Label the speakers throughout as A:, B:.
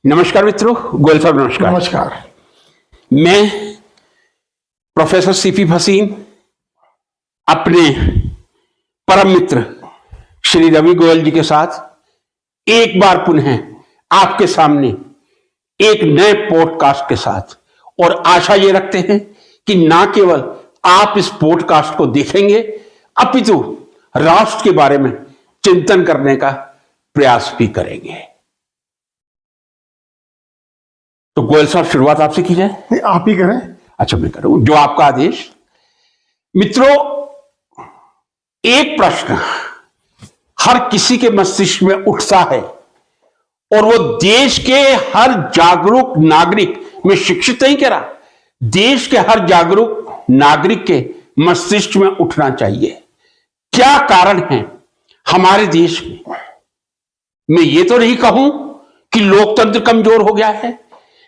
A: नमस्कार मित्रों, गोयल साहब नमस्कार।
B: नमस्कार।
A: मैं प्रोफेसर सीपी भसीन अपने परम मित्र श्री रवि गोयल जी के साथ एक बार पुनः आपके सामने एक नए पॉडकास्ट के साथ, और आशा ये रखते हैं कि ना केवल आप इस पॉडकास्ट को देखेंगे अपितु राष्ट्र के बारे में चिंतन करने का प्रयास भी करेंगे। तो गोयल साहब, शुरुआत आपसे की जाए।
B: नहीं, आप ही करें।
A: अच्छा, मैं करूं, जो आपका आदेश। मित्रों, एक प्रश्न हर किसी के मस्तिष्क में उठता है और वो देश के हर जागरूक नागरिक, में शिक्षित नहीं कह रहा, देश के हर जागरूक नागरिक के मस्तिष्क में उठना चाहिए। क्या कारण है हमारे देश में? मैं ये तो नहीं कहूं कि लोकतंत्र कमजोर हो गया है,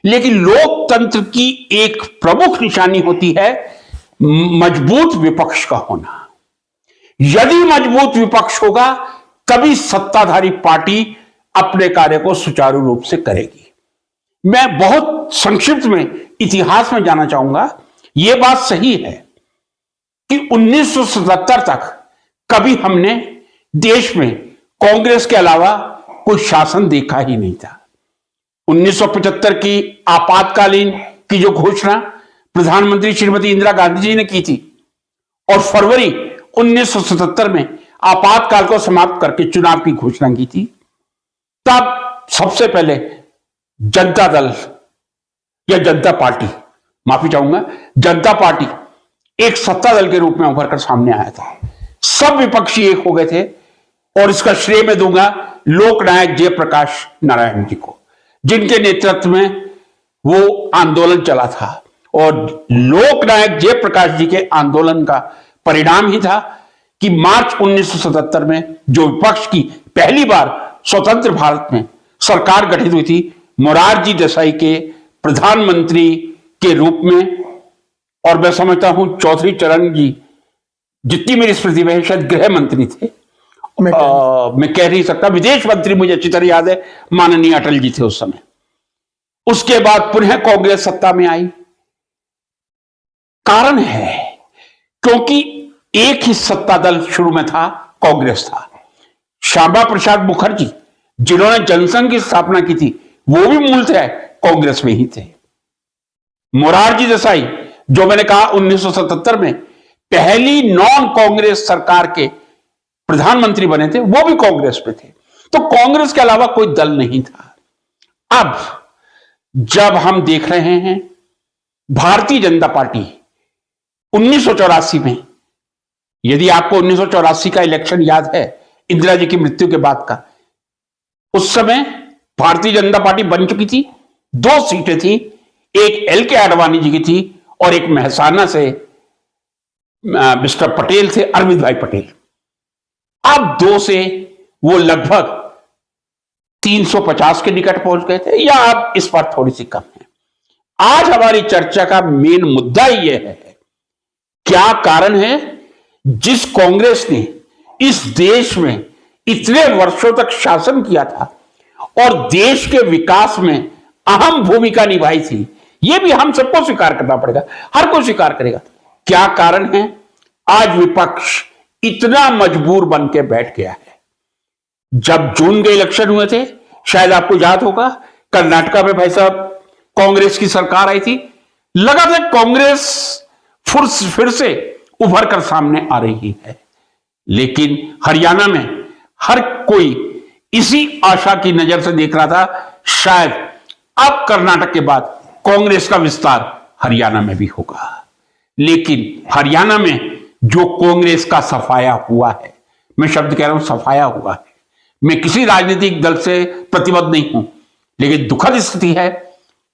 A: लेकिन लोकतंत्र की एक प्रमुख निशानी होती है मजबूत विपक्ष का होना। यदि मजबूत विपक्ष होगा तभी सत्ताधारी पार्टी अपने कार्य को सुचारू रूप से करेगी। मैं बहुत संक्षिप्त में इतिहास में जाना चाहूंगा। यह बात सही है कि 1977 तक कभी हमने देश में कांग्रेस के अलावा कोई शासन देखा ही नहीं था। 1975 की आपातकालीन की जो घोषणा प्रधानमंत्री श्रीमती इंदिरा गांधी जी ने की थी और फरवरी 1977 में आपातकाल को समाप्त करके चुनाव की घोषणा की थी, तब सबसे पहले जनता दल या जनता पार्टी, माफी चाहूंगा, जनता पार्टी एक सत्ता दल के रूप में उभर कर सामने आया था। सब विपक्षी एक हो गए थे और इसका श्रेय मैं दूंगा लोकनायक जयप्रकाश नारायण जी को, जिनके नेतृत्व में वो आंदोलन चला था। और लोकनायक जयप्रकाश जी के आंदोलन का परिणाम ही था कि मार्च 1977 में जो विपक्ष की पहली बार स्वतंत्र भारत में सरकार गठित हुई थी, मोरारजी देसाई के प्रधानमंत्री के रूप में, और मैं समझता हूं चौधरी चरण जी, जितनी मेरी स्मृति में, शायद गृह मंत्री थे, मैं कह नहीं सकता, विदेश मंत्री मुझे अच्छी तरह याद है, माननीय अटल जी थे उस समय। उसके बाद पुनः कांग्रेस सत्ता में आई। कारण है क्योंकि एक ही सत्ता दल शुरू में था, कांग्रेस था। श्यामा प्रसाद मुखर्जी जिन्होंने जनसंघ की स्थापना की थी, वो भी मूलतः कांग्रेस में ही थे। मोरारजी देसाई, जो मैंने कहा 1977 में पहली नॉन कांग्रेस सरकार के प्रधानमंत्री बने थे, वो भी कांग्रेस में थे। तो कांग्रेस के अलावा कोई दल नहीं था। अब जब हम देख रहे हैं भारतीय जनता पार्टी 1984 में, यदि आपको 1984 का इलेक्शन याद है, इंदिरा जी की मृत्यु के बाद का, उस समय भारतीय जनता पार्टी बन चुकी थी। 2 सीटें थी, एक एल.के. आडवाणी जी की थी और एक मेहसाना से मिस्टर पटेल थे, अरविंद भाई पटेल। अब 2 से वो लगभग 350 के निकट पहुंच गए थे, या अब इस पर थोड़ी सी कम है। आज हमारी चर्चा का मेन मुद्दा यह है, क्या कारण है जिस कांग्रेस ने इस देश में इतने वर्षों तक शासन किया था और देश के विकास में अहम भूमिका निभाई थी, यह भी हम सबको स्वीकार करना पड़ेगा, हर कोई स्वीकार करेगा। क्या कारण है आज विपक्ष इतना मजबूर बन के बैठ गया है? जब जून के इलेक्शन हुए थे, शायद आपको याद होगा, कर्नाटका में भाई साहब कांग्रेस की सरकार आई थी, लगातार कांग्रेस फिर से उभर कर सामने आ रही है। लेकिन हरियाणा में हर कोई इसी आशा की नजर से देख रहा था, शायद अब कर्नाटक के बाद कांग्रेस का विस्तार हरियाणा में भी होगा। लेकिन हरियाणा में जो कांग्रेस का सफाया हुआ है, मैं शब्द कह रहा हूं सफाया हुआ है, मैं किसी राजनीतिक दल से प्रतिबद्ध नहीं हूं, लेकिन दुखद स्थिति है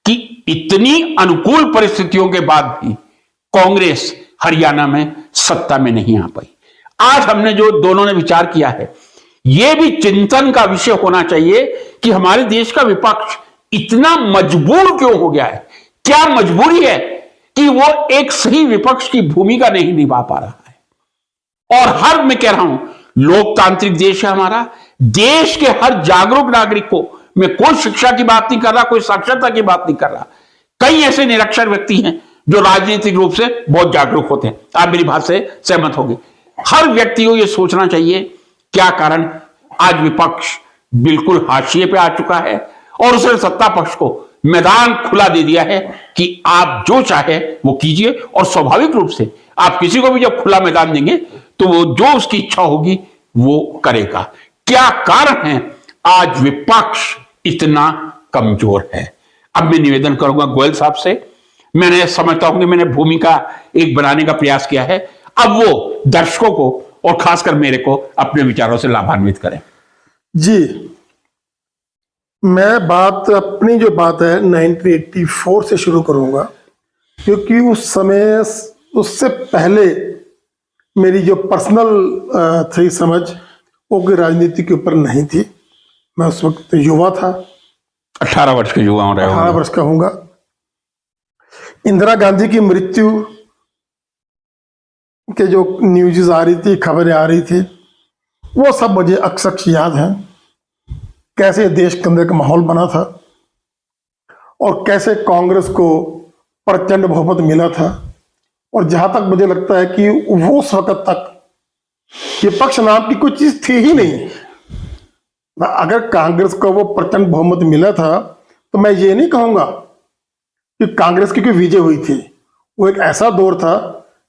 A: कि इतनी अनुकूल परिस्थितियों के बाद भी कांग्रेस हरियाणा में सत्ता में नहीं आ पाई। आज हमने जो दोनों ने विचार किया है, यह भी चिंतन का विषय होना चाहिए कि हमारे देश का विपक्ष इतना मजबूर क्यों हो गया है? क्या मजबूरी है कि वो एक सही विपक्ष की भूमिका नहीं निभा पा रहा है? और मैं कह रहा हूं, लोकतांत्रिक देश है हमारा, देश के हर जागरूक नागरिक को मैं कोई शिक्षा की बात नहीं कर रहा, कोई साक्षरता की बात नहीं कर रहा। कई ऐसे निरक्षर व्यक्ति हैं जो राजनीतिक रूप से बहुत जागरूक होते हैं। आप मेरी बात से सहमत होंगे। हर व्यक्ति को यह सोचना चाहिए क्या कारण आज विपक्ष बिल्कुल हाशिए पे आ चुका है और उसने सत्ता पक्ष को मैदान खुला दे दिया है कि आप जो चाहे वो कीजिए, और स्वाभाविक रूप से आप किसी को भी जब खुला मैदान देंगे तो वो जो उसकी इच्छा होगी वो करेगा। क्या कारण है आज विपक्ष इतना कमजोर है? अब मैं निवेदन करूंगा गोयल साहब से। मैंने समझता हूं कि मैंने भूमिका एक बनाने का प्रयास किया है, अब वो दर्शकों को और खासकर मेरे को अपने विचारों से लाभान्वित करें।
B: जी, मैं अपनी जो बात है 1984 से शुरू करूंगा, क्योंकि उस समय उससे पहले मेरी जो पर्सनल थी समझ वो कोई राजनीति के ऊपर नहीं थी। मैं उस वक्त युवा था,
A: 18 वर्ष के युवा हो रहे
B: 18 वर्ष का हूँगा। इंदिरा गांधी की मृत्यु के जो न्यूज़ आ रही थी, खबरें आ रही थी, वो सब मुझे अक्सर याद है। कैसे देश के अंदर का माहौल बना था और कैसे कांग्रेस को प्रचंड बहुमत मिला था। और जहां तक मुझे लगता है कि वो उस वक्त तक विपक्ष नाम की कोई चीज थी ही नहीं। अगर कांग्रेस को वो प्रचंड बहुमत मिला था तो मैं ये नहीं कहूंगा कि कांग्रेस की कोई विजय हुई थी। वो एक ऐसा दौर था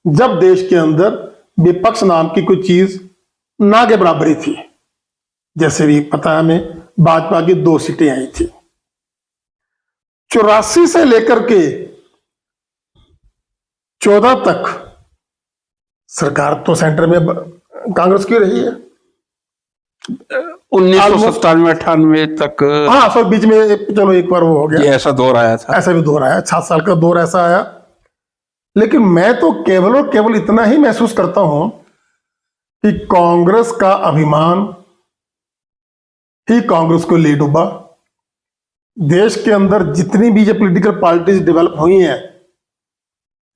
B: जब देश के अंदर विपक्ष नाम की कोई चीज ना के बराबरी थी। जैसे भी पता है हमें, भाजपा की 2 सीटें आई थी। 84 से लेकर के 14 तक सरकार तो सेंटर में कांग्रेस की रही है।
A: 1997-98 तक,
B: हाँ सर, बीच में चलो एक बार वो हो गया,
A: ऐसा दौर आया था।
B: ऐसा भी दौर आया, 7 साल का दौर ऐसा आया। लेकिन मैं तो केवल और केवल इतना ही महसूस करता हूं कि कांग्रेस का अभिमान ही कांग्रेस को ले डूबा। देश के अंदर जितनी भी ये पॉलिटिकल पार्टीज डेवलप हुई हैं,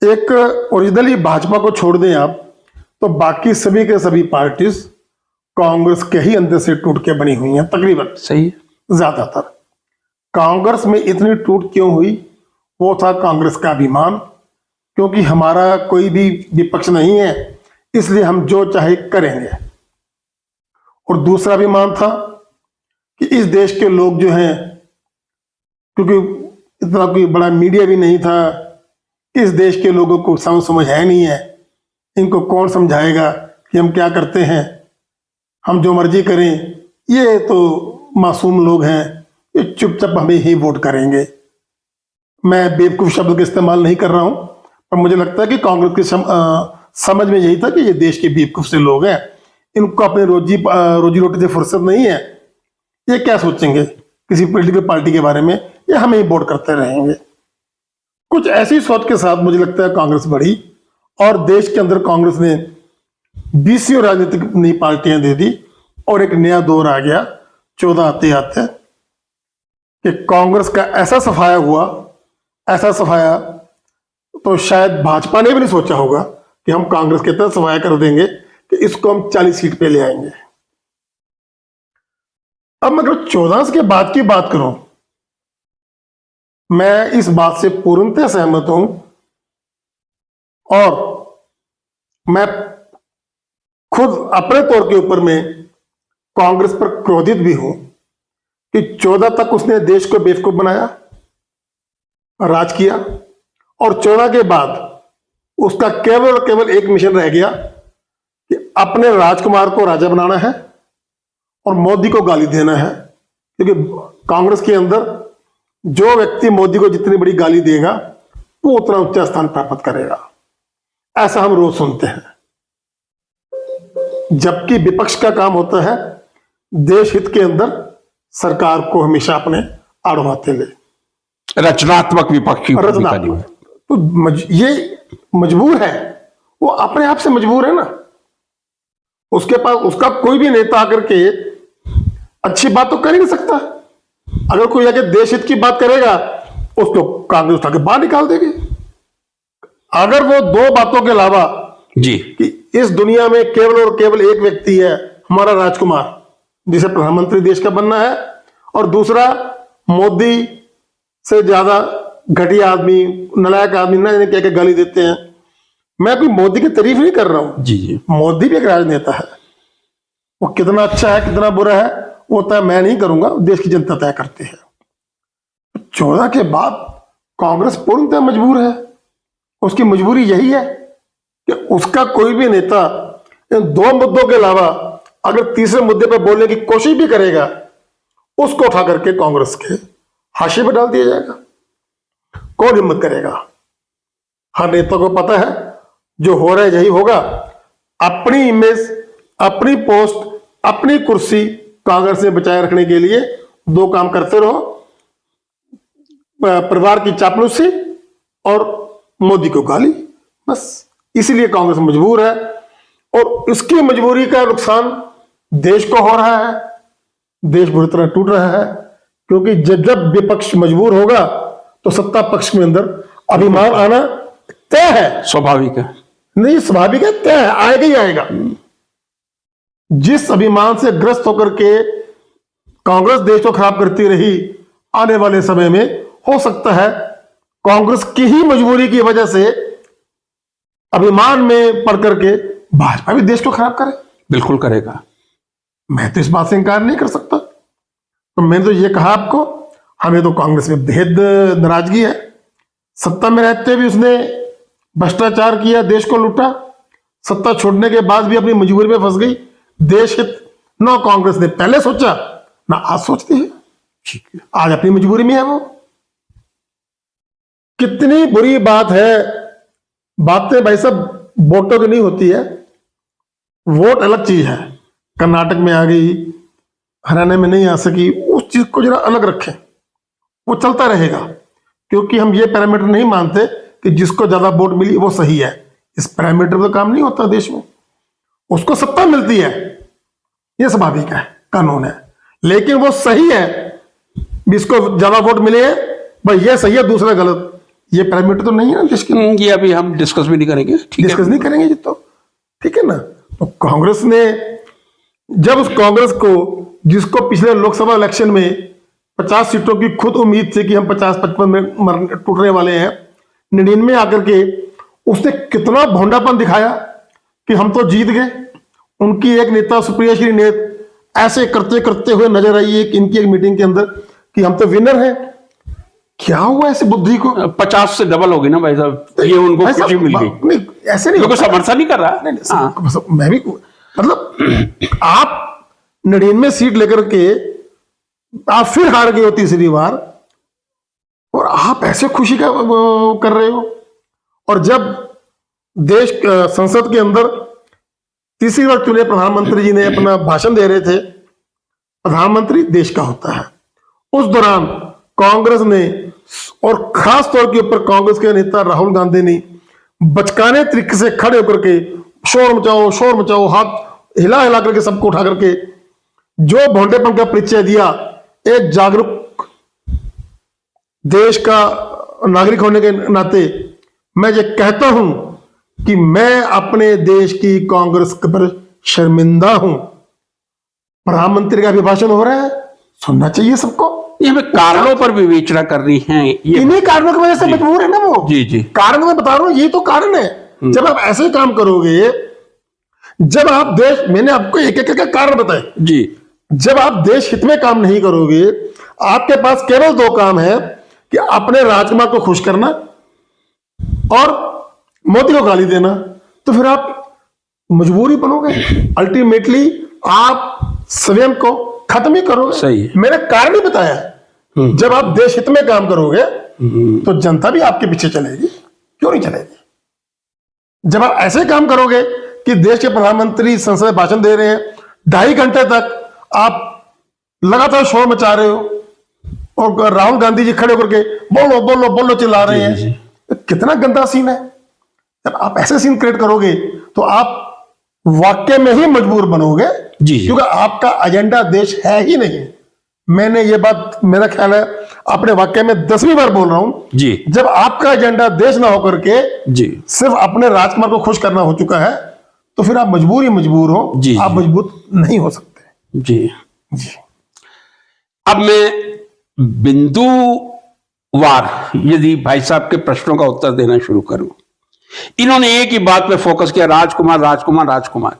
B: एक ओरिजिनली भाजपा को छोड़ दें आप, तो बाकी सभी के सभी पार्टीज कांग्रेस के ही अंदर से टूट के बनी हुई हैं तकरीबन।
A: सही है।
B: ज्यादातर कांग्रेस में इतनी टूट क्यों हुई? वो था कांग्रेस का अभिमान, क्योंकि हमारा कोई भी विपक्ष नहीं है, इसलिए हम जो चाहे करेंगे। और दूसरा अभिमान था कि इस देश के लोग जो हैं, क्योंकि इतना कोई बड़ा मीडिया भी नहीं था, इस देश के लोगों को समझ है नहीं है, इनको कौन समझाएगा कि हम क्या करते हैं, हम जो मर्जी करें, ये तो मासूम लोग हैं, ये चुपचाप हमें ही वोट करेंगे। मैं बेवकूफ़ शब्द का इस्तेमाल नहीं कर रहा हूं, पर मुझे लगता है कि कांग्रेस की समझ में यही था कि ये देश के बेवकूफ़ से लोग हैं, इनको अपने रोजी रोटी से फुर्सत नहीं है, ये क्या सोचेंगे किसी पॉलिटिकल पार्टी के बारे में, ये हमें ही वोट करते रहेंगे। कुछ ऐसी सोच के साथ मुझे लगता है कांग्रेस बढ़ी और देश के अंदर कांग्रेस ने 20 और राजनीतिक नई पार्टियां दे दी और एक नया दौर आ गया 14 आते आते कि कांग्रेस का ऐसा सफाया हुआ, ऐसा सफाया तो शायद भाजपा ने भी नहीं सोचा होगा कि हम कांग्रेस के तहत सफाया कर देंगे कि इसको हम 40 सीट पे ले आएंगे। अब मैं अगर 14 के बाद की बात करूं, मैं इस बात से पूर्णतः सहमत हूं और मैं खुद अपने तौर के ऊपर में कांग्रेस पर क्रोधित भी हूं कि 14 तक उसने देश को बेवकूफ बनाया, राज किया, और 14 के बाद उसका केवल और केवल एक मिशन रह गया कि अपने राजकुमार को राजा बनाना है और मोदी को गाली देना है। क्योंकि कांग्रेस के अंदर जो व्यक्ति मोदी को जितनी बड़ी गाली देगा वो उतना ऊंचा स्थान प्राप्त करेगा, ऐसा हम रोज सुनते हैं। जबकि विपक्ष का काम होता है देश हित के अंदर सरकार को हमेशा अपने आड़वाते ले,
A: रचनात्मक विपक्ष की भूमिका निभाए।
B: तो ये मजबूर है, वो अपने आप से मजबूर है ना। उसके पास उसका कोई भी नेता आकर के अच्छी बात तो कर ही नहीं सकता। अगर कोई आके देश हित की बात करेगा उसको कांग्रेस उठा के बाहर निकाल देगी। अगर वो 2 बातों के अलावा
A: जी
B: कि इस दुनिया में केवल और केवल एक व्यक्ति है हमारा राजकुमार, जिसे प्रधानमंत्री देश का बनना है और दूसरा, मोदी से ज्यादा घटिया आदमी, नालायक आदमी ना जाने क्या क्या गाली देते हैं। मैं कोई मोदी की तारीफ नहीं कर रहा हूं,
A: जी जी
B: मोदी भी एक राजनेता है। वो कितना अच्छा है कितना बुरा है वो तय मैं नहीं करूंगा, देश की जनता तय करती है। 14 के बाद कांग्रेस पूर्णतः मजबूर है। उसकी मजबूरी यही है कि उसका कोई भी नेता इन दो मुद्दों के अलावा अगर तीसरे मुद्दे पर बोलने की कोशिश भी करेगा, उसको उठा करके कांग्रेस के हाशिए पर डाल दिया जाएगा। कौन हिम्मत करेगा? हर नेता को पता है जो हो रहा है यही होगा। अपनी इमेज, अपनी पोस्ट, अपनी कुर्सी कांग्रेस में बचाए रखने के लिए दो काम करते रहो, परिवार की चापलूसी और मोदी को गाली, बस। इसीलिए कांग्रेस मजबूर है और इसकी मजबूरी का नुकसान देश को हो रहा है। देश बुरी तरह टूट रहा है, क्योंकि जब विपक्ष मजबूर होगा तो सत्ता पक्ष में अंदर अभिमान आना तय है।
A: स्वाभाविक है।
B: नहीं, स्वाभाविक है, तय है, आएगा ही आएगा। जिस अभिमान से ग्रस्त होकर के कांग्रेस देश को खराब करती रही, आने वाले समय में हो सकता है कांग्रेस की ही मजबूरी की वजह से अभिमान में पड़ करके भाजपा भी देश को खराब करे।
A: बिल्कुल करेगा।
B: मैं तो इस बात से इंकार नहीं कर सकता। तो मैंने तो ये कहा आपको, हमें तो कांग्रेस में बेहद नाराजगी है। सत्ता में रहते भी उसने भ्रष्टाचार किया, देश को लूटा। सत्ता छोड़ने के बाद भी अपनी मजबूरी में फंस गई। देश हित न कांग्रेस ने पहले सोचा ना आज सोचती है।
A: ठीक है।
B: आज अपनी मजबूरी में है वो। कितनी बुरी बात है। बातें भाई साहब वोटों की नहीं होती है। वोट अलग चीज है। कर्नाटक में आ गई, हरियाणा में नहीं आ सकी, उस चीज को जरा अलग रखें, वो चलता रहेगा। क्योंकि हम ये पैरामीटर नहीं मानते कि जिसको ज्यादा वोट मिली वो सही है। इस पैरामीटर पर काम नहीं होता देश में। उसको सत्ता मिलती है, ये स्वाभाविक है, कानून है, लेकिन वो सही है, जिसको ज्यादा वोट मिले भाई ये सही है, दूसरा गलत, ये पैरामीटर तो नहीं है ना देश के।
A: ये अभी हम डिस्कस भी नहीं करेंगे। ठीक है,
B: डिस्कस नहीं करेंगे ये तो, ठीक है ना। तो कांग्रेस ने जब उस कांग्रेस को, जिसको पिछले लोकसभा इलेक्शन में 50 सीटों की खुद उम्मीद थी कि हम 50-55 में टूटने वाले हैं, 99 आकर के उसने कितना भोंडापन दिखाया कि हम तो जीत गए। उनकी एक नेता सुप्रिया श्रीनेत ऐसे करते करते हुए नजर आई एक इनकी एक मीटिंग के अंदर कि हम तो विनर हैं। क्या हुआ ऐसी बुद्धि को?
A: 50 से डबल होगी ना भाई साहब, ये उनको खुशी मिल गई।
B: नहीं, ऐसे नहीं,
A: लोगों समर्थन नहीं कर रहा।
B: मैं भी मतलब आप 99 सीट लेकर के आप फिर हार गए हो तीसरी बार, और आप ऐसे खुशी का कर रहे हो। और जब देश संसद के अंदर तीसरी बार चुने प्रधानमंत्री जी ने अपना भाषण दे रहे थे, प्रधानमंत्री देश का होता है, उस दौरान कांग्रेस ने और खास तौर के ऊपर कांग्रेस के नेता राहुल गांधी ने बचकाने तरीके से खड़े होकर के शोर मचाओ, हाथ हिला हिला करके सबको उठा करके जो भोंडेपन का परिचय दिया, एक जागरूक देश का नागरिक होने के नाते मैं ये कहता हूं कि मैं अपने देश की कांग्रेस पर शर्मिंदा हूं। प्रधानमंत्री का अभिभाषण हो रहा है, सुनना चाहिए सबको।
A: ये हमें कारणों पर विवेचना करनी है। ये
B: इन्हीं कारणों की वजह से मजबूर है ना वो।
A: जी जी,
B: कारण मैं बता रहा हूं, ये तो कारण है। जब आप ऐसे काम करोगे, जब आप देश, मैंने आपको एक एक कारण बताए
A: जी,
B: जब आप देश हित में काम नहीं करोगे, आपके पास केवल दो काम है कि अपने राजकुमार को खुश करना और मोदी को गाली देना, तो फिर आप मजबूरी बनोगे। अल्टीमेटली आप स्वयं को खत्म ही करोगे।
A: सही है।
B: मैंने कारण ही बताया, जब आप देश हित में काम करोगे तो जनता भी आपके पीछे चलेगी, क्यों नहीं चलेगी। जब आप ऐसे काम करोगे कि देश के प्रधानमंत्री संसद में भाषण दे रहे हैं, 2.5 घंटे तक आप लगातार शोर मचा रहे हो और राहुल गांधी जी खड़े होकर के बोलो बोलो बोलो चिल्ला रहे हैं, तो कितना गंदा सीन है। जब आप ऐसे सीन क्रिएट करोगे तो आप वाकई में ही मजबूर बनोगे,
A: जी जी,
B: क्योंकि आपका एजेंडा देश है ही नहीं। मैंने ये बात, मेरा ख्याल है अपने वाक्य में 10वीं बार बोल रहा हूं
A: जी,
B: जब आपका एजेंडा देश ना होकर के
A: जी,
B: सिर्फ अपने राजकुमार को खुश करना हो चुका है, तो फिर आप मजबूर हो,
A: जी,
B: आप
A: जी।
B: मजबूत नहीं हो सकते।
A: जी
B: जी
A: अब मैं बिंदुवार यदि भाई साहब के प्रश्नों का उत्तर देना शुरू करूं, इन्होंने एक ही बात पे फोकस किया, राजकुमार राजकुमार राजकुमार।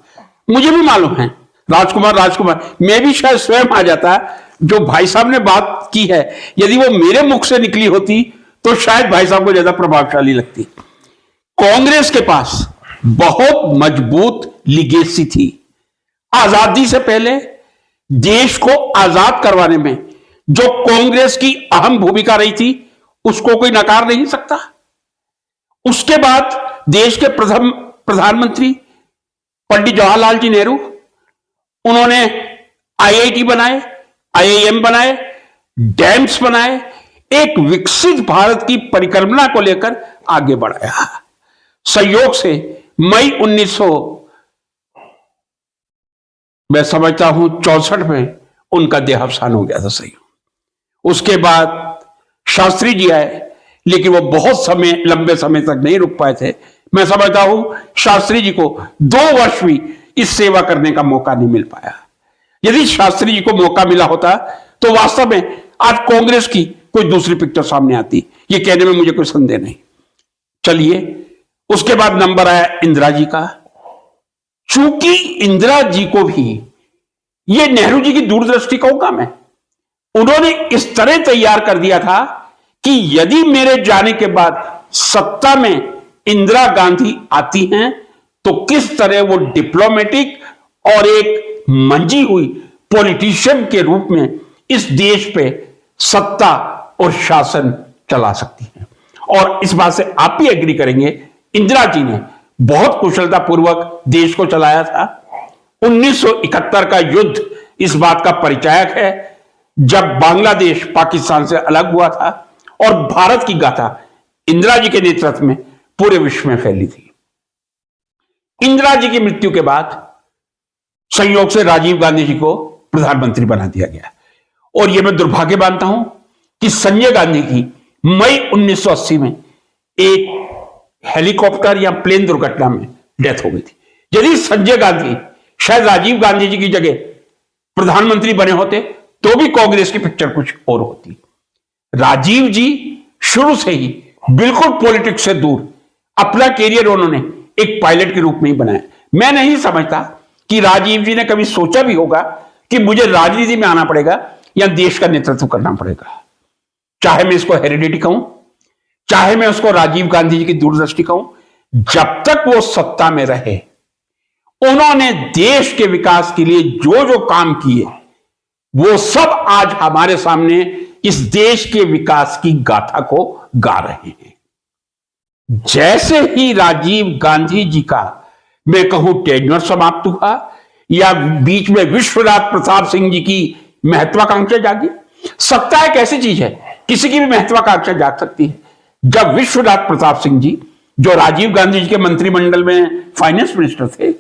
A: मुझे भी मालूम है राजकुमार राजकुमार, मैं भी शायद स्वयं आ जाता। जो भाई साहब ने बात की है यदि वो मेरे मुख से निकली होती तो शायद भाई साहब को ज्यादा प्रभावशाली लगती। कांग्रेस के पास बहुत मजबूत लिगेसी थी। आजादी से पहले देश को आजाद करवाने में जो कांग्रेस की अहम भूमिका रही थी उसको कोई नकार नहीं सकता। उसके बाद देश के प्रथम प्रधानमंत्री पंडित जवाहरलाल जी नेहरू, उन्होंने आईआईटी बनाए, आईआईएम बनाए, डैम्स बनाए, एक विकसित भारत की परिकल्पना को लेकर आगे बढ़ाया। संयोग से मई 1900 मैं समझता हूं 64 में उनका देहावसान हो गया था। सही, उसके बाद शास्त्री जी आए, लेकिन वो बहुत समय, लंबे समय तक नहीं रुक पाए थे। मैं समझता हूं शास्त्री जी को 2 वर्ष भी इस सेवा करने का मौका नहीं मिल पाया। यदि शास्त्री जी को मौका मिला होता तो वास्तव में आज कांग्रेस की कोई दूसरी पिक्चर सामने आती, ये कहने में मुझे कोई संदेह नहीं। चलिए, उसके बाद नंबर आया इंदिरा जी का। चूंकि इंदिरा जी को भी ये नेहरू जी की दूरदृष्टि का काम है, उन्होंने इस तरह तैयार कर दिया था कि यदि मेरे जाने के बाद सत्ता में इंदिरा गांधी आती हैं तो किस तरह वो डिप्लोमेटिक और एक मंजी हुई पॉलिटिशियन के रूप में इस देश पे सत्ता और शासन चला सकती हैं। और इस बात से आप भी एग्री करेंगे, इंदिरा जी ने बहुत कुशलतापूर्वक देश को चलाया था। 1971 का युद्ध इस बात का परिचायक है, जब बांग्लादेश पाकिस्तान से अलग हुआ था और भारत की गाथा इंदिरा जी के नेतृत्व में पूरे विश्व में फैली थी। इंदिरा जी की मृत्यु के बाद संयोग से राजीव गांधी जी को प्रधानमंत्री बना दिया गया, और यह मैं दुर्भाग्य मानता हूं कि संजय गांधी की मई 1980 में एक हेलीकॉप्टर या प्लेन दुर्घटना में डेथ हो गई थी। यदि संजय गांधी शायद राजीव गांधी जी की जगह प्रधानमंत्री बने होते तो भी कांग्रेस की पिक्चर कुछ और होती। राजीव जी शुरू से ही बिल्कुल पॉलिटिक्स से दूर अपना कैरियर उन्होंने एक पायलट के रूप में ही बनाया। मैं नहीं समझता कि राजीव जी ने कभी सोचा भी होगा कि मुझे राजनीति में आना पड़ेगा या देश का नेतृत्व करना पड़ेगा। चाहे मैं इसको हेरिडिटी कहूं, चाहे मैं उसको राजीव गांधी जी की दूरदृष्टि कहूं, जब तक वो सत्ता में रहे उन्होंने देश के विकास के लिए जो जो काम किए वो सब आज हमारे सामने इस देश के विकास की गाथा को गा रहे हैं। जैसे ही राजीव गांधी जी का मैं कहूं टेन्योर समाप्त हुआ या बीच में विश्वनाथ प्रताप सिंह जी की महत्वाकांक्षा जागी। सत्ता एक ऐसी चीज है, किसी की भी महत्वाकांक्षा जाग सकती है। जब विश्वनाथ प्रताप सिंह जी, जो राजीव गांधी जी के मंत्रिमंडल में फाइनेंस मिनिस्टर थे,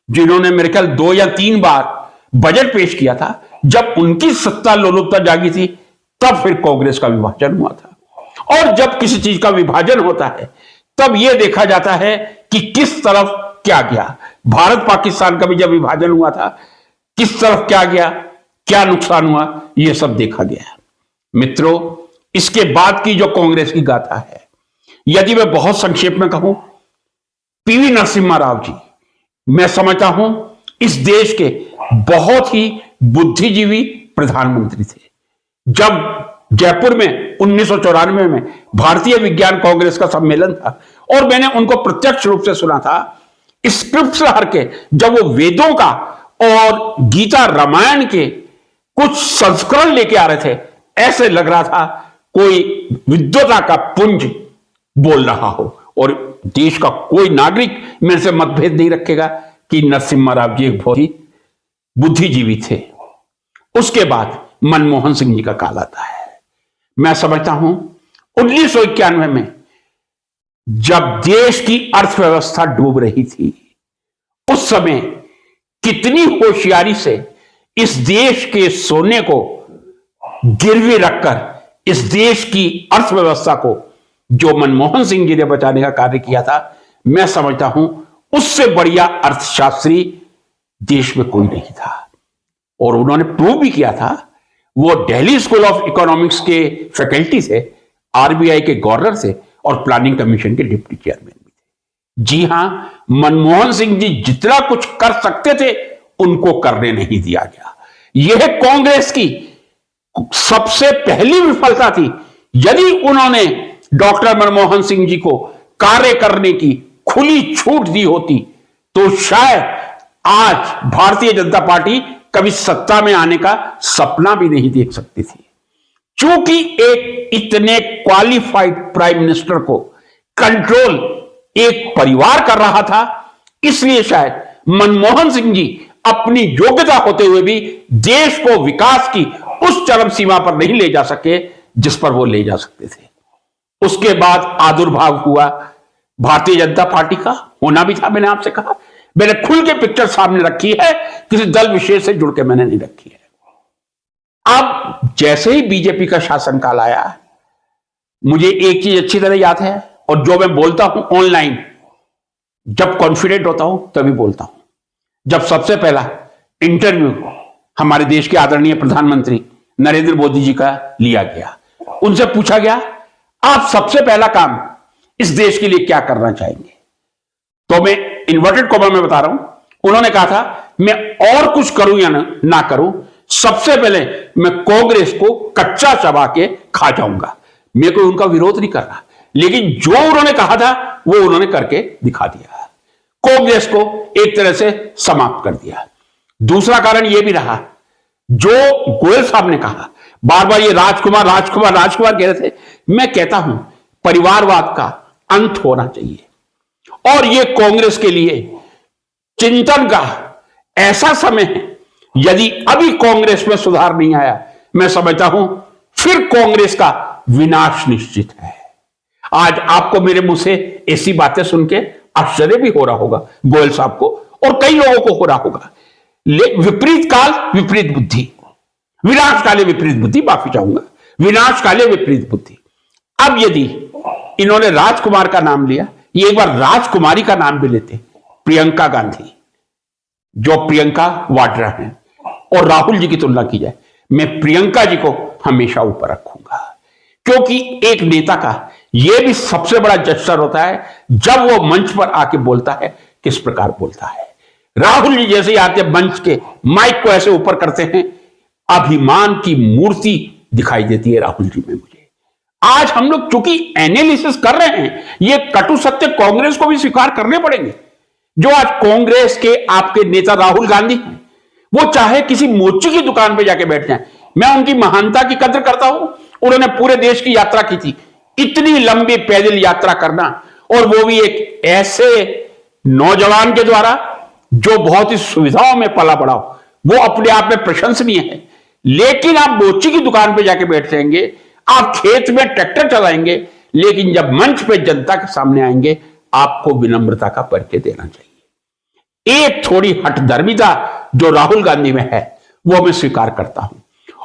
A: जिन्होंने मेरे ख्याल 2 या 3 बार बजट पेश किया था, जब उनकी सत्ता लोलुपता जागी थी तब फिर कांग्रेस का विभाजन हुआ था। और जब किसी चीज का विभाजन होता है तब यह देखा जाता है कि किस तरफ क्या गया। भारत पाकिस्तान का भी जब विभाजन हुआ था किस तरफ क्या गया, क्या नुकसान हुआ, यह सब देखा गया। मित्रों, इसके बाद की जो कांग्रेस की गाथा है, यदि मैं बहुत संक्षेप में कहूं, पीवी नरसिम्हा राव जी मैं समझता हूं इस देश के बहुत ही बुद्धिजीवी प्रधानमंत्री थे। जब जयपुर में 1994 में भारतीय विज्ञान कांग्रेस का सम्मेलन था और मैंने उनको प्रत्यक्ष रूप से सुना था, स्क्रिप्ट से हर के जब वो वेदों का और गीता रामायण के कुछ संस्करण लेके आ रहे थे, ऐसे लग रहा था कोई विद्वता का पुंज बोल रहा हो। और देश का कोई नागरिक मेरे से मतभेद नहीं रखेगा कि नरसिम्हा राव जी एक बहुत ही बुद्धिजीवी थे। उसके बाद मनमोहन सिंह जी का काल आता है। मैं समझता हूं 1991 में जब देश की अर्थव्यवस्था डूब रही थी, उस समय कितनी होशियारी से इस देश के सोने को गिरवी रखकर इस देश की अर्थव्यवस्था को जो मनमोहन सिंह जी ने बचाने का कार्य किया था, मैं समझता हूं उससे बढ़िया अर्थशास्त्री देश में कोई नहीं था। और उन्होंने प्रूव भी किया था। वो दिल्ली स्कूल ऑफ इकोनॉमिक्स के फैकल्टी थे, आरबीआई के गवर्नर थे और प्लानिंग कमीशन के डिप्टी चेयरमैन भी थे। जी हां, मनमोहन सिंह जी जितना कुछ कर सकते थे उनको करने नहीं दिया गया। यह कांग्रेस की सबसे पहली विफलता थी। यदि उन्होंने डॉक्टर मनमोहन सिंह जी को कार्य करने की खुली छूट दी होती तो शायद आज भारतीय जनता पार्टी कभी सत्ता में आने का सपना भी नहीं देख सकती थी। क्योंकि एक इतने क्वालिफाइड प्राइम मिनिस्टर को कंट्रोल एक परिवार कर रहा था, इसलिए शायद मनमोहन सिंह जी अपनी योग्यता होते हुए भी देश को विकास की उस चरम सीमा पर नहीं ले जा सके जिस पर वो ले जा सकते थे। उसके बाद आविर्भाव हुआ भारतीय जनता पार्टी का, होना भी था। मैंने आपसे कहा, मैंने खुल के पिक्चर सामने रखी है, किसी दल विशेष से जुड़ के मैंने नहीं रखी है। अब जैसे ही बीजेपी का शासनकाल आया, मुझे एक चीज अच्छी तरह याद है और जो मैं बोलता हूं ऑनलाइन, जब कॉन्फिडेंट होता हूं तभी बोलता हूं। जब सबसे पहला इंटरव्यू हमारे देश के आदरणीय प्रधानमंत्री नरेंद्र मोदी जी का लिया गया, उनसे पूछा गया आप सबसे पहला काम इस देश के लिए क्या करना चाहेंगे, तो मैं इन्वर्टेड कॉमा में बता रहा हूं, उन्होंने कहा था मैं और कुछ करूं या ना करूं, सबसे पहले मैं कांग्रेस को कच्चा चबा के खा जाऊंगा। मेरे को उनका विरोध नहीं कर रहा, लेकिन जो उन्होंने कहा था वो उन्होंने करके दिखा दिया, कांग्रेस को एक तरह से समाप्त कर दिया। दूसरा कारण यह भी रहा, जो गोयल साहब ने कहा, बार बार ये राजकुमार राजकुमार राजकुमार कह रहे थे, मैं कहता हूं परिवारवाद का अंत होना चाहिए और यह कांग्रेस के लिए चिंतन का ऐसा समय है। यदि अभी कांग्रेस में सुधार नहीं आया, मैं समझता हूं फिर कांग्रेस का विनाश निश्चित है। आज आपको मेरे मुंह से ऐसी बातें सुन के आश्चर्य भी हो रहा होगा, गोयल साहब को और कई लोगों को हो रहा होगा। विपरीत काल विपरीत बुद्धि, विनाश काले विपरीत बुद्धि, माफी चाहूंगा, विनाश काले विपरीत बुद्धि। अब यदि इन्होंने राजकुमार का नाम लिया, ये एक बार राजकुमारी का नाम भी लेते, प्रियंका गांधी, जो प्रियंका वाड्रा है, और राहुल जी की तुलना की जाए, मैं प्रियंका जी को हमेशा ऊपर रखूंगा, क्योंकि एक नेता का यह भी सबसे बड़ा जेस्चर होता है जब वो मंच पर आके बोलता है किस प्रकार बोलता है। राहुल जी जैसे ही आते मंच के माइक को ऐसे ऊपर करते हैं, अभिमान की मूर्ति दिखाई देती है राहुल जी में मुझे। आज हम लोग चूंकि एनालिसिस कर रहे हैं, ये कटु सत्य कांग्रेस को भी स्वीकार करने पड़ेंगे। जो आज कांग्रेस के आपके नेता राहुल गांधी हैं, वो चाहे किसी मोची की दुकान पे जाके बैठ जाएं, मैं उनकी महानता की कद्र करता हूं। उन्होंने पूरे देश की यात्रा की थी, इतनी लंबी पैदल यात्रा करना, और वो भी एक ऐसे नौजवान के द्वारा जो बहुत ही सुविधाओं में पला बड़ा हो, वो अपने आप में प्रशंसनीय है। लेकिन आप मोची की दुकान पे जाके बैठ जाएंगे, आप खेत में ट्रैक्टर चलाएंगे, लेकिन जब मंच पे जनता के सामने आएंगे, आपको विनम्रता का परिचय देना चाहिए। एक थोड़ी हठधर्मिता जो राहुल गांधी में है, वो मैं स्वीकार करता हूं।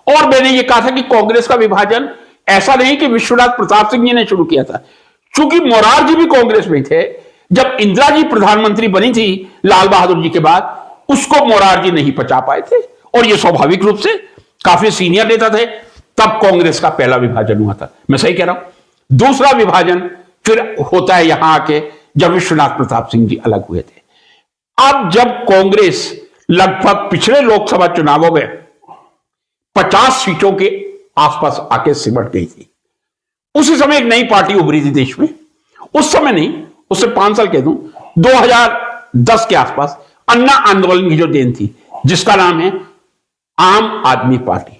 A: और मैंने ये कहा था कि कांग्रेस का विभाजन ऐसा नहीं कि विश्वनाथ प्रताप सिंह जी ने शुरू किया था, चूंकि मोरारजी भी कांग्रेस में थे। जब इंदिरा जी प्रधानमंत्री बनी थी लाल बहादुर जी के बाद, उसको मोरारजी नहीं पचा पाए थे, और ये स्वाभाविक रूप से काफी सीनियर नेता थे, तब कांग्रेस का पहला विभाजन हुआ था। मैं सही कह रहा हूं। दूसरा विभाजन फिर होता है यहां आके जब विश्वनाथ प्रताप सिंह जी अलग हुए थे। अब जब कांग्रेस लगभग पिछले लोकसभा चुनावों में 50 सीटों के आसपास आके सिमट गई थी, उसी समय एक नई पार्टी उभरी थी देश में। उस समय नहीं, उससे 5 साल कह दूं, 2010 के आसपास अन्ना आंदोलन की जो देन थी, जिसका नाम है आम आदमी पार्टी,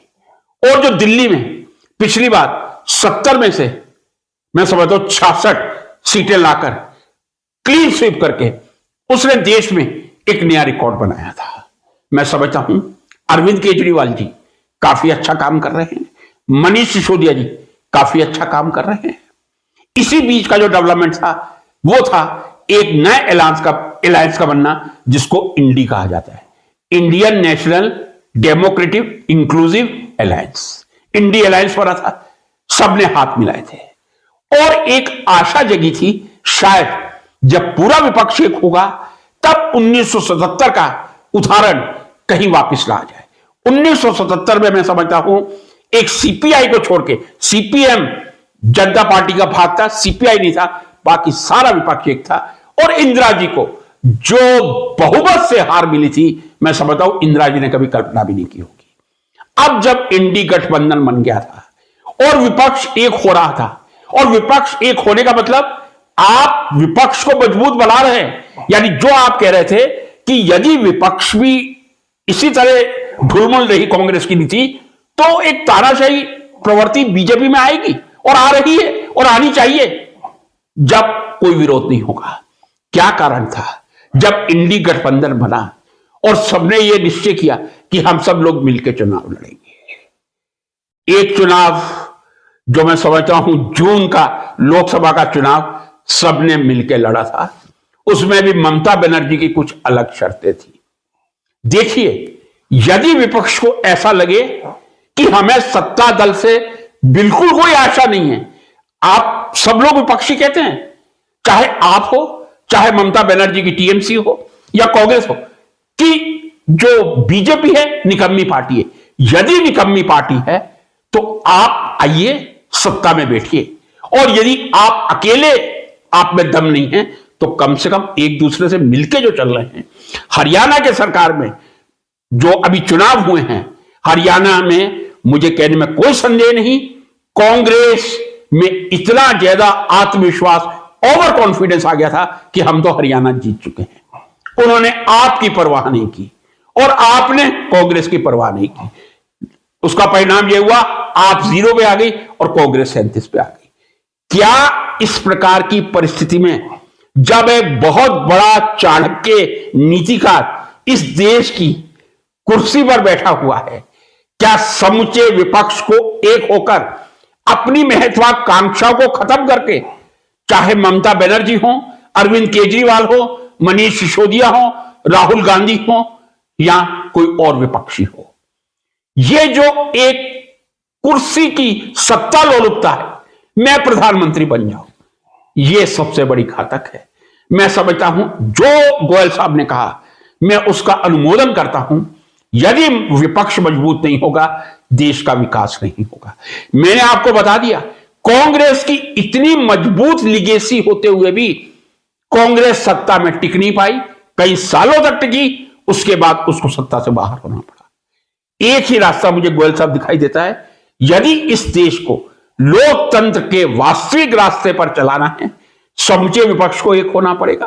A: और जो दिल्ली में पिछली बार 70 में से मैं समझता हूं 66 सीटें लाकर क्लीन स्वीप करके उसने देश में एक नया रिकॉर्ड बनाया था। मैं समझता हूं अरविंद केजरीवाल जी काफी अच्छा काम कर रहे हैं, मनीष सिसोदिया जी काफी अच्छा काम कर रहे हैं। इसी बीच का जो डेवलपमेंट था वो था एक नए अलायंस का बनना, जिसको इंडी कहा जाता है, Indian national democratic inclusive alliance. INDI alliance बना था, सबने हाथ मिलाए थे, और एक आशा जगी थी शायद जब पूरा विपक्ष एक होगा तब 1977 का उदाहरण कहीं वापस ला जाए। 1977 में मैं समझता हूं एक सीपीआई को छोड़ के, सीपीएम जनता पार्टी का भाग था, सीपीआई नहीं था, बाकी सारा विपक्ष एक था। और इंदिरा जी को जो बहुमत से हार मिली थी, मैं समझता हूं इंदिरा जी ने कभी कल्पना भी नहीं की होगी। अब जब इंडी गठबंधन बन गया था और विपक्ष एक हो रहा था, और विपक्ष एक होने का मतलब आप विपक्ष को मजबूत बना रहे हैं, यानी जो आप कह रहे थे कि यदि विपक्ष भी इसी तरह ढुलमुल रही कांग्रेस की नीति, तो एक तानाशाही प्रवृत्ति बीजेपी में आएगी, और आ रही है और आनी चाहिए, जब कोई विरोध नहीं होगा। क्या कारण था? जब इंडी गठबंधन बना और सबने यह निश्चय किया कि हम सब लोग मिलकर चुनाव लड़ेंगे। एक चुनाव जो मैं समझता हूं जून का लोकसभा का चुनाव सबने मिलकर लड़ा था, उसमें भी ममता बनर्जी की कुछ अलग शर्तें थी। देखिए, यदि विपक्ष को ऐसा लगे कि हमें सत्ता दल से बिल्कुल कोई आशा नहीं है, आप सब लोग विपक्षी कहते हैं, चाहे आप हो, चाहे ममता बनर्जी की टीएमसी हो या कांग्रेस हो, कि जो बीजेपी है निकम्मी पार्टी है। यदि निकम्मी पार्टी है तो आप आइए सत्ता में बैठिए, और यदि आप अकेले आप में दम नहीं है तो कम से कम एक दूसरे से मिलके जो चल रहे हैं। हरियाणा के सरकार में जो अभी चुनाव हुए हैं, हरियाणा में मुझे कहने में कोई संदेह नहीं, कांग्रेस में इतना ज्यादा आत्मविश्वास, ओवर कॉन्फिडेंस आ गया था कि हम तो हरियाणा जीत चुके हैं। उन्होंने आपकी परवाह नहीं की और आपने कांग्रेस की परवाह नहीं की। उसका परिणाम यह हुआ, आप 0 पे आ गई और कांग्रेस 37 पे आ गई। क्या इस प्रकार की परिस्थिति में जब एक बहुत बड़ा चाणक्य नीतिकार इस देश की कुर्सी पर बैठा हुआ है, क्या समूचे विपक्ष को एक होकर अपनी महत्वाकांक्षाओं को खत्म करके, चाहे ममता बनर्जी हो, अरविंद केजरीवाल हो, मनीष सिसोदिया हो, राहुल गांधी हो या कोई और विपक्षी हो, ये जो एक कुर्सी की सत्ता लोलुपता है, मैं प्रधानमंत्री बन जाऊं, यह सबसे बड़ी घातक है। मैं समझता हूं जो गोयल साहब ने कहा, मैं उसका अनुमोदन करता हूं। यदि विपक्ष मजबूत नहीं होगा, देश का विकास नहीं होगा। मैंने आपको बता दिया, कांग्रेस की इतनी मजबूत लिगेसी होते हुए भी कांग्रेस सत्ता में टिक नहीं पाई, कई सालों तक टिकी, उसके बाद उसको सत्ता से बाहर होना पड़ा। एक ही रास्ता मुझे गोयल साहब दिखाई देता है, यदि इस देश को लोकतंत्र के वास्तविक रास्ते पर चलाना है, समूचे विपक्ष को एक होना पड़ेगा,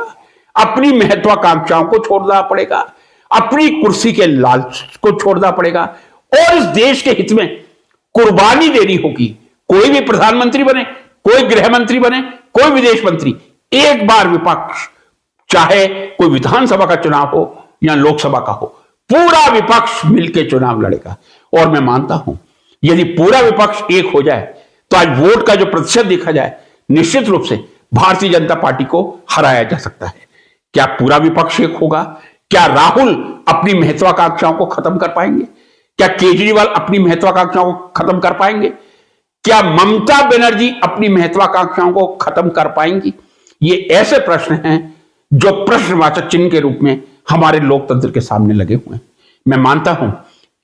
A: अपनी महत्वाकांक्षाओं को छोड़ना पड़ेगा, अपनी कुर्सी के लालच को छोड़ना पड़ेगा, और इस देश के हित में कुर्बानी देनी होगी। कोई भी प्रधानमंत्री बने, कोई गृह मंत्री बने, कोई विदेश मंत्री, एक बार विपक्ष, चाहे कोई विधानसभा का चुनाव हो या लोकसभा का हो, पूरा विपक्ष मिलकर चुनाव लड़ेगा। और मैं मानता हूं यदि पूरा विपक्ष एक हो जाए तो आज वोट का जो प्रतिशत देखा जाए, निश्चित रूप से भारतीय जनता पार्टी को हराया जा सकता है। क्या पूरा विपक्ष एक होगा? क्या राहुल अपनी महत्वाकांक्षाओं को खत्म कर पाएंगे? क्या केजरीवाल अपनी महत्वाकांक्षाओं को खत्म कर पाएंगे? क्या ममता बनर्जी अपनी महत्वाकांक्षाओं को खत्म कर पाएंगी? ये ऐसे प्रश्न हैं जो प्रश्नवाचक चिन्ह के रूप में हमारे लोकतंत्र के सामने लगे हुए हैं। मैं मानता हूं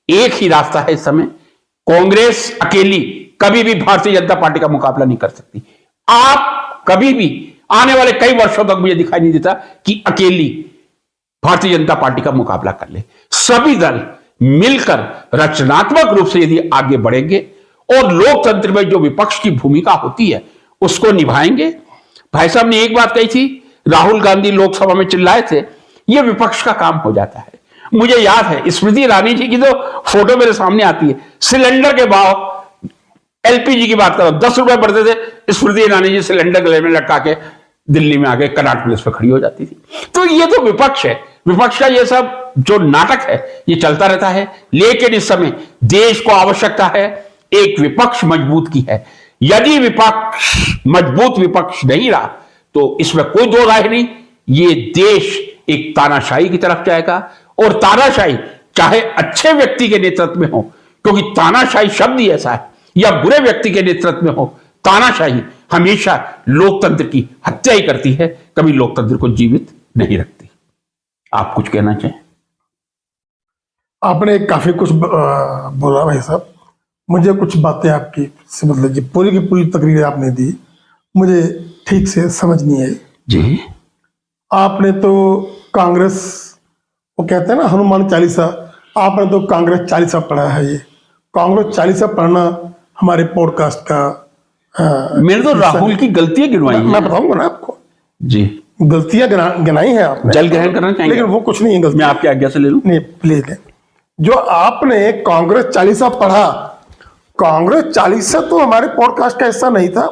A: एक ही रास्ता है इस समय, कांग्रेस अकेली कभी भी भारतीय जनता पार्टी का मुकाबला नहीं कर सकती। आप कभी भी आने वाले कई वर्षों तक मुझे दिखाई नहीं देता कि अकेली भारतीय जनता पार्टी का मुकाबला कर ले। सभी दल मिलकर रचनात्मक रूप से यदि आगे बढ़ेंगे और लोकतंत्र में जो विपक्ष की भूमिका होती है उसको निभाएंगे। भाई साहब ने एक बात कही थी, राहुल गांधी लोकसभा में चिल्लाए थे, यह विपक्ष का काम हो जाता है। मुझे याद है स्मृति ईरानी जी की तो फोटो मेरे सामने आती है, सिलेंडर के भाव, एलपीजी की बात करो, 10 रुपए बढ़ते थे, स्मृति ईरानी जी सिलेंडर गले में लटका के दिल्ली में आके कनाट पुलिस पे खड़ी हो जाती थी। तो ये तो विपक्ष है, विपक्ष का ये सब जो नाटक है ये चलता रहता है। लेकिन इस समय देश को आवश्यकता है एक विपक्ष मजबूत की है। यदि विपक्ष मजबूत विपक्ष नहीं रहा तो इसमें कोई दो राय नहीं, ये देश एक तानाशाही की तरफ जाएगा। और तानाशाही चाहे अच्छे व्यक्ति के नेतृत्व में हो, क्योंकि तानाशाही शब्द ही ऐसा है, या बुरे व्यक्ति के नेतृत्व में हो, तानाशाही हमेशा लोकतंत्र की हत्या ही करती है, कभी लोकतंत्र को जीवित नहीं रखती। आप कुछ कहना चाहें?
B: आपने काफी कुछ बोला भाई साहब। मुझे कुछ बातें आपकी से मतलब जी पूरी की पूरी तकरीर आपने दी, मुझे ठीक से समझ नहीं आई।
A: जी
B: आपने तो कांग्रेस, वो कहते हैं ना हनुमान चालीसा, आपने तो कांग्रेस चालीसा पढ़ा है। ये कांग्रेस चालीसा पढ़ना हमारे पॉडकास्ट का
A: मैंने तो राहुल की गलतियां गिनवाई
B: मैं
A: हैं।
B: बताऊंगा ना आपको,
A: जी
B: गलतियां गिनाई हैं आपने,
A: जल ग्रहण करना चाहेंगे?
B: लेकिन वो कुछ नहीं है
A: मैं
B: गलती।
A: आपकी आज्ञा से ले लूं?
B: नहीं प्लीज ले। जो आपने कांग्रेस चालीसा पढ़ा, कांग्रेस चालीसा तो हमारे पॉडकास्ट का हिस्सा नहीं था,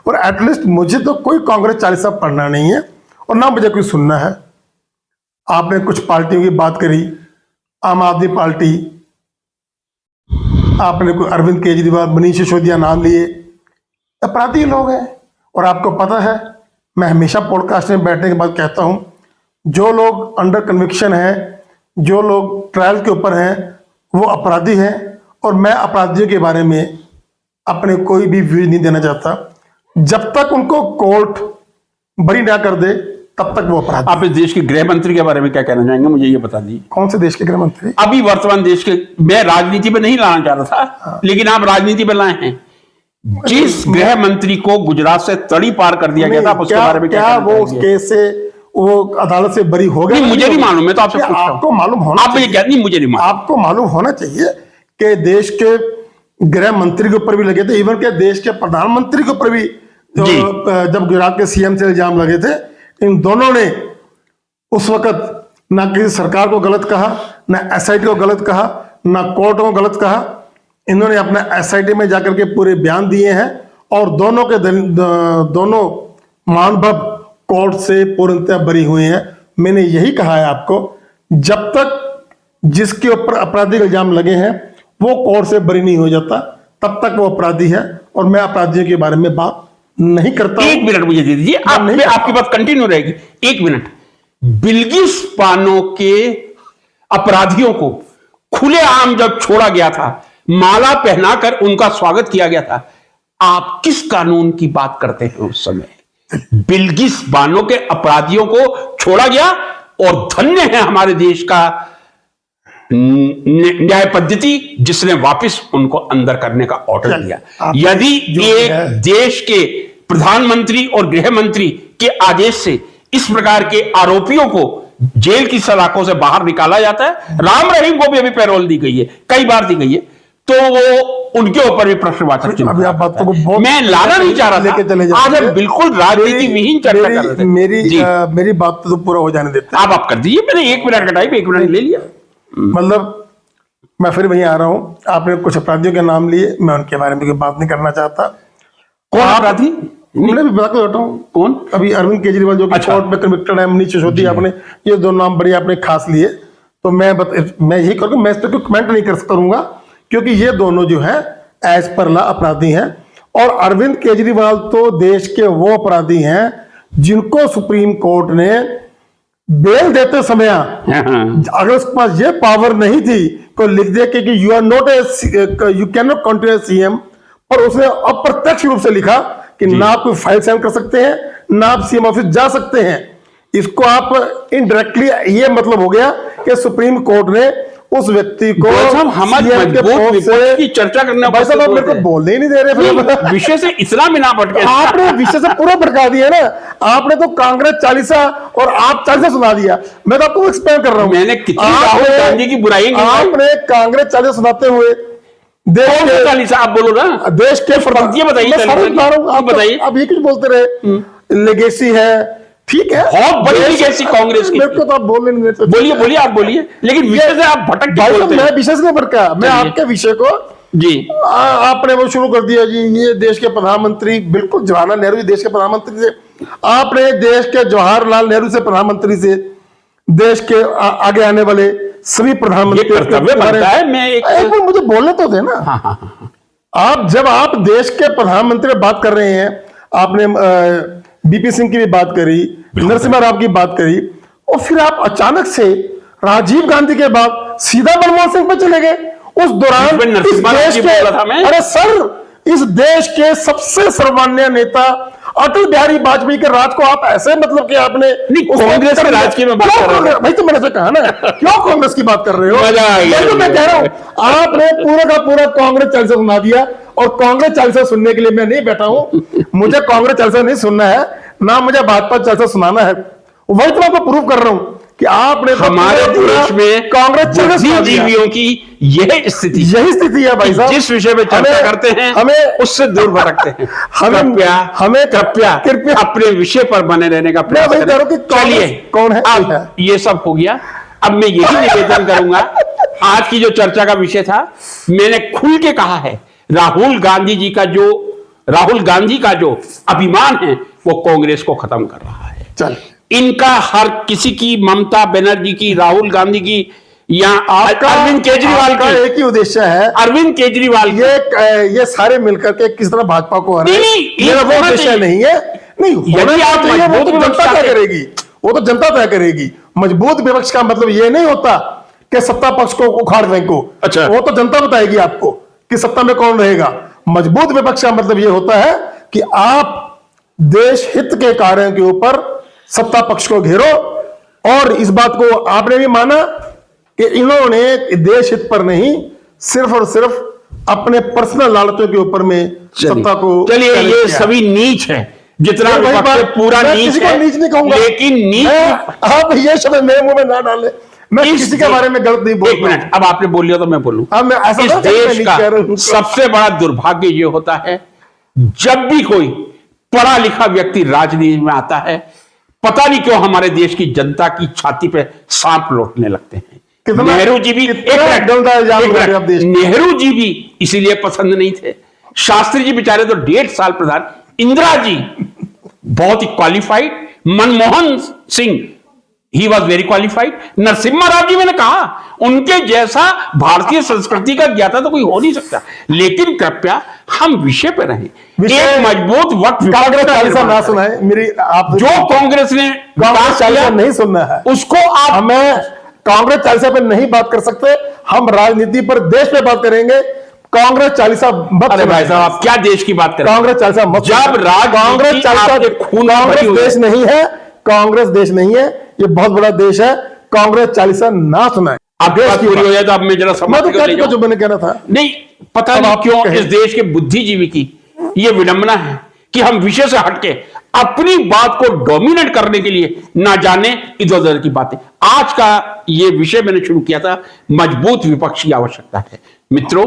B: और एटलीस्ट मुझे तो कोई कांग्रेस चालीसा पढ़ना नहीं है और ना मुझे कोई सुनना है। आपने कुछ पार्टियों की बात करी, आम आदमी पार्टी, आपने कोई अरविंद केजरीवाल, मनीष सिसोदिया नाम लिए, अपराधी लोग हैं। और आपको पता है, मैं हमेशा पॉडकास्ट में बैठने के बाद कहता हूं, जो लोग अंडर कन्विक्शन हैं, जो लोग ट्रायल के ऊपर हैं, वो अपराधी हैं। और मैं अपराधियों के बारे में अपने कोई भी व्यू नहीं देना चाहता। जब तक उनको कोर्ट बरी ना कर दे तब तक वो अपराधी।
A: आप इस देश के गृह मंत्री के बारे में क्या कहना चाहेंगे, मुझे ये बता दीजिए।
B: कौन से देश के गृह मंत्री?
A: अभी वर्तमान देश के, मैं राजनीति पे नहीं लाना चाह रहा था, लेकिन आप राजनीति पे लाए हैं। जिस गृह मंत्री को गुजरात से तड़ी पार कर दिया गया था, आप उसके बारे में क्या कहना
B: वो उस
A: चाहेंगे?
B: केस से वो अदालत से बरी हो गया?
A: नहीं, मुझे नहीं मालूम, मैं तो आपसे पूछ रहा हूं।
B: आपको मालूम होना
A: आप मुझे
B: चाहिए।
A: क्या? नहीं, मुझे नहीं मालूम।
B: आपको मालूम होना चाहिए कि देश के गृह मंत्री के ऊपर भी लगे थे, इवन के देश के प्रधानमंत्री के ऊपर भी
A: जी।
B: जब गुजरात के सीएम से इल्जाम लगे थे, इन दोनों ने उस वक्त ना किसी सरकार को गलत कहा, ना एसआईटी को गलत कहा, ना कोर्ट को गलत कहा। इन्होंने अपना एसआईटी में जाकर के पूरे बयान दिए हैं, और दोनों के दोनों महानुभव कोर्ट से पूर्णतः बरी हुए हैं। मैंने यही कहा है आपको, जब तक जिसके ऊपर आपराधिक इल्जाम लगे हैं वो कोर्ट से बरी नहीं हो जाता, तब तक वो अपराधी है। और मैं अपराधियों के बारे में बात नहीं करता।
A: एक मिनट मुझे दे दीजिए, आपकी बात कंटिन्यू रहेगी। एक मिनट। बिल्किस बानो के अपराधियों को खुलेआम जब छोड़ा गया था, माला पहनाकर उनका स्वागत किया गया था, आप किस कानून की बात करते हैं उस समय? बिल्किस बानो के अपराधियों को छोड़ा गया, और धन्य है हमारे देश का न्याय पद्धति जिसने वापस उनको अंदर करने का ऑर्डर दिया। यदि एक देश के प्रधानमंत्री और गृह मंत्री के आदेश से इस प्रकार के आरोपियों को जेल की सलाखों से बाहर निकाला जाता है, राम रहीम को भी अभी पैरोल दी गई है, कई बार दी गई है, तो वो उनके ऊपर भी प्रश्नवाचक चिन्ह।
B: अभी आप बातों को बहुत
A: मैं लाना नहीं चाह रहा
B: लेके चले
A: था, आज हम बिल्कुल राजनीति विहीन चर्चा कर रहे थे।
B: मेरी बात तो पूरा हो जाने देते।
A: आप कर दीजिए, मैंने 1 मिनट का टाइम 1 मिनट ले लिया।
B: मतलब मैं फिर वहीं आ रहा हूं, आपने कुछ अपराधियों के नाम लिए, मैं उनके बारे में कोई बात नहीं करना चाहता।
A: कौन अपराधी?
B: मैं भी बता के बैठा हूं।
A: कौन?
B: अभी अरविंद केजरीवाल जो कि कोर्ट में कन्विक्टेड है, मनीष सिसोदिया, आपने ये दो नाम बड़े आपने खास लिए। तो मैं यही करूंगा, मैं इस पर कोई कमेंट नहीं करूंगा, क्योंकि ये दोनों जो है एज पर लॉ अपराधी हैं। और अरविंद केजरीवाल तो देश के वो अपराधी हैं जिनको सुप्रीम कोर्ट ने बेल देते समय अगर उसके पास ये पावर नहीं थी तो लिख दे कि you are not you can not continue CM, पर उसने अप्रत्यक्ष रूप से लिखा कि ना आप कोई फाइल साइन कर सकते हैं, ना आप सीएम ऑफिस जा सकते हैं। इसको आप इनडायरेक्टली, ये मतलब हो गया कि सुप्रीम कोर्ट ने उस व्यक्ति को
A: की चर्चा करना।
B: भाई साहब, आप मेरे को बोलने ही नहीं दे रहे।
A: विषय से इतना भी ना भटके।
B: आपने विषय से पूरा भटका दिया ना। आपने तो कांग्रेस चालीसा और आप चालीसा सुना दिया। मैं तो आपको एक्सप्लेन कर रहा हूँ।
A: मैंने कितनी राहुल गांधी की बुराई की?
B: आपने कांग्रेस चालीसा सुनाते हुए
A: देश के चालीसा, आप बोलो ना,
B: देश के
A: बताइए
B: आप बताइए। आप ये कुछ बोलते रहे, लेगेसी है, ठीक है,
A: बहुत बड़ी लेगेसी कांग्रेस की।
B: मेरे को तो आप बोलने नहीं देते।
A: बोलिए आप बोलिए, लेकिन विषय से आप भटक के बोलते हैं।
B: मैं विषय से नहीं भटका, मैं आपके विषय को
A: जी
B: आपने वो शुरू कर दिया जी। ये देश के प्रधानमंत्री, बिल्कुल जवाहरलाल नेहरू जी देश के प्रधानमंत्री थे। आपने देश के जवाहरलाल नेहरू से प्रधानमंत्री से देश के आगे आने वाले सभी प्रधानमंत्री
A: कर्तव्य बनता है। मैं एक
B: बार मुझे बोलने तो दे ना। आप जब आप देश के प्रधानमंत्री बात कर रहे हैं, आपने बीपी सिंह की भी बात करी, नरसिम्हा राव की बात करी, और फिर आप अचानक से राजीव गांधी के बाद सीधा मनमोहन सिंह पर चले गए। उस दौरान इस देश के, अरे सर, इस देश के सबसे सर्वमान्य नेता अटल बिहारी वाजपेयी के राज को आप ऐसे मतलब कि आपने
A: नहीं, कांग्रेस के राज की मैं बात कर रहा हूं।
B: भाई तो मैंने तो कहा ना, क्यों कांग्रेस की बात कर रहे हो?
A: मजा आ गया।
B: वही तो मैं कह रहा हूं, आपने पूरा का पूरा कांग्रेस चालीसा सुना दिया, और कांग्रेस चालीसा सुनने के लिए मैं नहीं बैठा हूं। मुझे कांग्रेस चालीसा नहीं सुनना है, ना मुझे भाजपा चालीसा सुनाना है। वही तो आपको प्रूव कर रहा हूं कि आपने तो
A: हमारे देश में
B: कांग्रेस
A: बुद्धिजीवियों की यही स्थिति
B: है भाई साहब।
A: जिस विषय पे चर्चा करते हैं
B: हमें
A: उससे दूर भटकते हैं।
B: हमें
A: कृपया अपने विषय पर बने रहने का प्रयास करें। चलिए,
B: कौन है?
A: अब ये सब हो गया। अब मैं यही निवेदन करूंगा, आज की जो चर्चा का विषय था, मैंने खुल के कहा है, राहुल गांधी का जो अभिमान है वो कांग्रेस को खत्म कर रहा है।
B: चल,
A: इनका हर किसी की, ममता बनर्जी की, राहुल गांधी की, या अरविंद केजरीवाल का
B: एक ही उद्देश्य है।
A: अरविंद केजरीवाल
B: ये सारे मिलकर के किस तरह भाजपा को हराए, मेरा वो उद्देश्य नहीं है। नहीं,
A: यदि आप
B: वो तो जनता तय करेगी, वो तो जनता तय करेगी। मजबूत विपक्ष का मतलब ये नहीं होता कि सत्ता पक्ष को उखाड़ फेंको।
A: अच्छा,
B: वो तो जनता बताएगी आपको कि सत्ता में कौन रहेगा। मजबूत विपक्ष का मतलब ये होता है कि आप देश हित के कार्यों के ऊपर सत्ता पक्ष को घेरो, और इस बात को आपने भी माना कि इन्होंने देश हित पर नहीं, सिर्फ और सिर्फ अपने पर्सनल लालचों के ऊपर में सत्ता को।
A: चलिए, ये सभी नीच है, जितना पूरा नीच है,
B: नीच नहीं कहूंगा,
A: लेकिन नीच
B: आप ये शब्द मेरे मुंह में ना डालें। मैं किसी के बारे में गलत नहीं बोल।
A: एक मिनट, अब आपने बोल लिया तो मैं बोलूं।
B: अब मैं ऐसा
A: इस देश का सबसे बड़ा दुर्भाग्य ये होता है, जब भी कोई पढ़ा लिखा व्यक्ति राजनीति में आता है, पता नहीं क्यों हमारे देश की जनता की छाती पे सांप लौटने लगते हैं। नेहरू जी भी नेहरू जी भी इसीलिए पसंद नहीं थे। शास्त्री जी बेचारे तो 1.5 साल प्रधान, इंदिरा जी बहुत ही qualified, Manmohan Singh he was very qualified, Narasimha Rao ji, मैंने कहा उनके जैसा भारतीय संस्कृति का ज्ञाता तो कोई हो नहीं सकता। लेकिन कृपया हम विषय पर रहें, एक मजबूत वक्त
B: ना सुनाए मेरी, आप
A: जो कांग्रेस ने
B: नहीं सुनना है
A: उसको आप,
B: हमें कांग्रेस चालीसा पर नहीं बात कर सकते, हम राजनीति पर, देश पे बात करेंगे। कांग्रेस चालीसा मत।
A: अरे भाई साहब, आप क्या देश की बात करें?
B: कांग्रेस चालीसा मत।
A: जब
B: कांग्रेस चालीसा कांग्रेस देश नहीं है, कांग्रेस देश नहीं है, ये बहुत बड़ा देश है। कांग्रेस चालीसा ना सुनाए।
A: अब देश की पूरी हो जाए तो अब मैं जरा समझ
B: जो मैंने कहना था।
A: नहीं, पता नहीं क्यों इस देश के बुद्धिजीवी की ये विडंबना है कि हम विषय से हटके अपनी बात को डोमिनेट करने के लिए ना जाने इधर उधर की बातें। आज का ये विषय मैंने शुरू किया था, मजबूत विपक्ष की आवश्यकता है। मित्रों,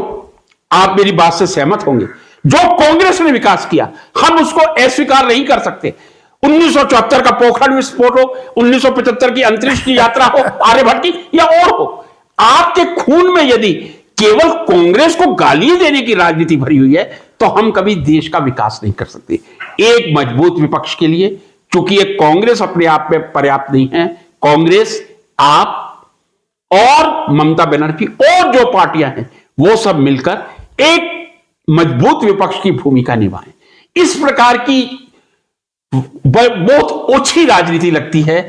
A: आप मेरी बात से सहमत होंगे, जो कांग्रेस ने विकास किया हम उसको अस्वीकार नहीं कर सकते। 1974 का पोखरण विस्फोट हो, 1975 की अंतरिक्ष की यात्रा हो, आर्यभट्ट की, या और हो, आपके खून में यदि केवल कांग्रेस को गाली देने की राजनीति भरी हुई है तो हम कभी देश का विकास नहीं कर सकते। एक मजबूत विपक्ष के लिए, चूंकि एक कांग्रेस अपने आप में पर्याप्त नहीं है, कांग्रेस, आप और ममता बनर्जी और जो पार्टियां हैं वो सब मिलकर एक मजबूत विपक्ष की भूमिका निभाएं। इस प्रकार की बहुत ओछी राजनीति लगती है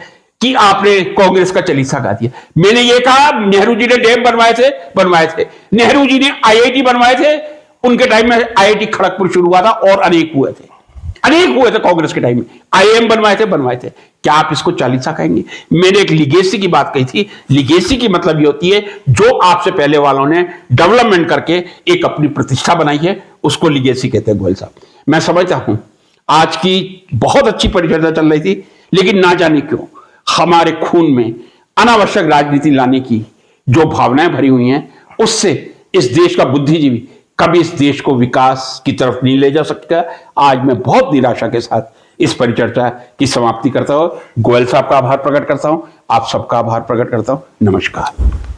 A: कि आपने कांग्रेस का चालीसा गा दिया। मैंने ये कहा, नेहरू जी ने डैम बनवाए थे, नेहरू जी ने आईआईटी बनवाए थे, उनके टाइम में आईआईटी खड़गपुर शुरू हुआ था, और अनेक हुए थे कांग्रेस के टाइम में, आईआईएम बनवाए थे। क्या आप इसको चालीसा कहेंगे? मैंने एक लिगेसी की बात कही थी। लिगेसी की मतलब ये होती है जो आपसे पहले वालों ने डेवलपमेंट करके एक अपनी प्रतिष्ठा बनाई है, उसको लिगेसी कहते हैं। गोयल साहब, मैं समझता हूं आज की बहुत अच्छी परिचर्चा चल रही थी, लेकिन ना जाने क्यों हमारे खून में अनावश्यक राजनीति लाने की जो भावनाएं भरी हुई हैं, उससे इस देश का बुद्धिजीवी कभी इस देश को विकास की तरफ नहीं ले जा सकता। आज मैं बहुत निराशा के साथ इस परिचर्चा की समाप्ति करता हूं। गोयल साहब का आभार प्रकट करता हूं, आप सबका आभार प्रकट करता हूं। नमस्कार।